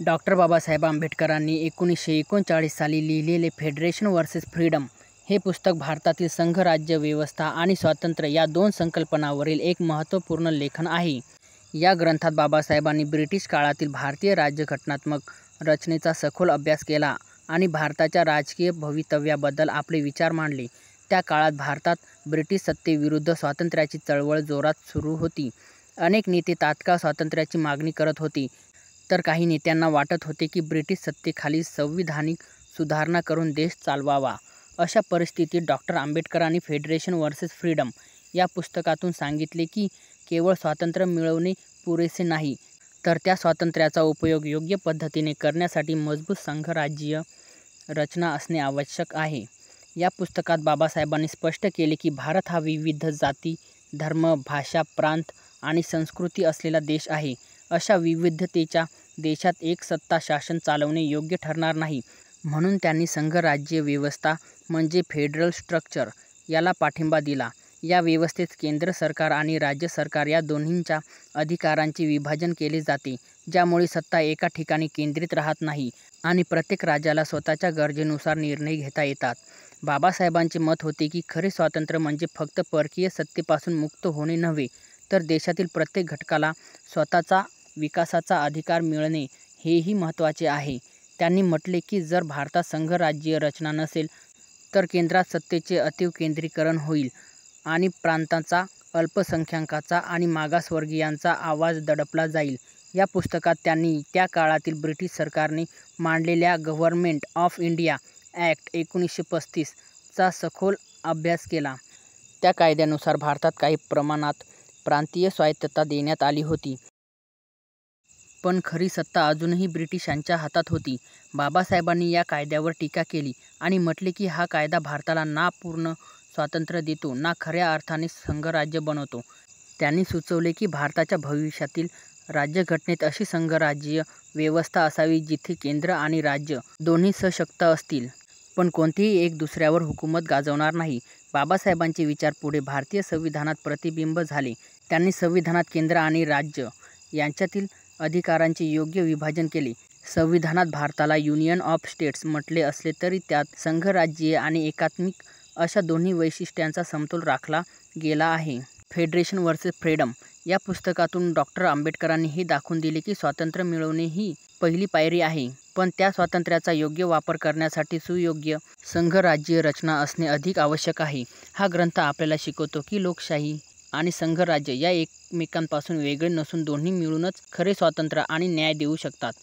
Doctor Babasaheb आंबेडकरांनी 1939 साली लिहिलेले फेडरेशन वर्सेस फ्रीडम हे पुस्तक भारतातील संघराज्य व्यवस्था आणि स्वातंत्र्य या दोन संकल्पनांवरील एक महत्त्वपूर्ण लेखन आहे. या ग्रंथात बाबासाहेबांनी ब्रिटिश काळातील भारतीय राज्यघटनात्मक रचनेचा सखोल अभ्यास केला आणि भारताच्या राजकीय भवितव्याबद्दल आपले विचार मांडले. त्या काळात भारतात ब्रिटिश सत्तेविरुद्ध स्वातंत्र्याची चळवळ जोरात सुरू होती. अनेक नेते तात्काळ स्वातंत्र्याची मागणी करत होते, तर काही नेत्यांना वाटत होते की ब्रिटिश सत्तेखाली संविधानिक सुधारणा करून देश चालवावा. अशा परिस्थितीत डॉक्टर आंबेडकरांनी फेडरेशन वर्सेस फ्रीडम या पुस्तकातून सांगितले की केवळ स्वातंत्र्य मिळवणे पुरेसे नाही, तर त्या स्वातंत्र्याचा उपयोग योग्य पद्धतीने करण्यासाठी मजबूत संघराज्यीय रचना असणे आवश्यक आहे. या पुस्तकात बाबासाहेबांनी स्पष्ट केले की भारत हा विविध जाती, धर्म, भाषा, प्रांत आणि संस्कृती असलेला देश आहे. अशा विविधतेच्या देशात एक सत्ता शासन चालवणे योग्य ठरणार नाही. म्हणून त्यांनी संघराज्य व्यवस्था म्हणजे फेडरल स्ट्रक्चर याला पाठिंबा दिला. या व्यवस्थेत केंद्र सरकार आणि राज्य सरकार या दोन्हींच्या अधिकारांचे विभाजन केले जाते, ज्यामुळे सत्ता एका ठिकाणी केंद्रित राहत नाही आणि प्रत्येक राज्याला स्वतःच्या गरजेनुसार निर्णय घेता येतात. बाबासाहेबांचे मत होते की खरे स्वातंत्र्य म्हणजे फक्त परकीय सत्तेपासून मुक्त होणे नव्हे, तर देशातील प्रत्येक घटकाला स्वतःचा विकासाचा अधिकार मिळणे हेही महत्त्वाचे आहे. त्यांनी म्हटले की जर भारतात संघराज्यीय रचना नसेल तर केंद्रात सत्तेचे अतिकेंद्रीकरण होईल आणि प्रांतांचा, अल्पसंख्याकांचा आणि मागासवर्गीयांचा आवाज दडपला जाईल. या पुस्तकात त्यांनी त्या काळातील ब्रिटिश सरकारने मांडलेल्या गव्हर्नमेंट ऑफ इंडिया ॲक्ट 1935 चा सखोल अभ्यास केला. त्या कायद्यानुसार भारतात काही प्रमाणात प्रांतीय स्वायत्तता देण्यात आली होती, पण खरी सत्ता अजूनही ब्रिटिशांच्या हातात होती. बाबासाहेबांनी या कायद्यावर टीका केली आणि म्हटले की हा कायदा भारताला ना पूर्ण स्वातंत्र्य देतो, ना खऱ्या अर्थाने संघराज्य बनवतो. त्यांनी सुचवले की भारताच्या भविष्यातील राज्यघटनेत अशी संघराज्यीय व्यवस्था असावी जिथे केंद्र आणि राज्य दोन्ही सशक्त असतील, पण कोणतेही एक दुसऱ्यावर हुकूमत गाजवणार नाही. बाबासाहेबांचे विचार पुढे भारतीय संविधानात प्रतिबिंब झाले. त्यांनी संविधानात केंद्र आणि राज्य यांच्यातील अधिकारांचे योग्य विभाजन केले. संविधानात भारताला युनियन ऑफ स्टेट्स म्हटले असले तरी त्यात संघराज्यीय आणि एकात्मिक अशा दोन्ही वैशिष्ट्यांचा समतोल राखला गेला आहे. फेडरेशन वर्सेस फ्रीडम या पुस्तकातून डॉक्टर आंबेडकरांनी हे दाखवून दिले की स्वातंत्र्य मिळवणे ही पहिली पायरी आहे, पण त्या स्वातंत्र्याचा योग्य वापर करण्यासाठी सुयोग्य संघराज्यीय रचना असणे अधिक आवश्यक आहे. हा ग्रंथ आपल्याला शिकवतो की लोकशाही आणि संघराज्य या एकमेकांपासून वेगळे नसून दोन्ही मिळूनच खरे स्वातंत्र्य आणि न्याय देऊ शकतात.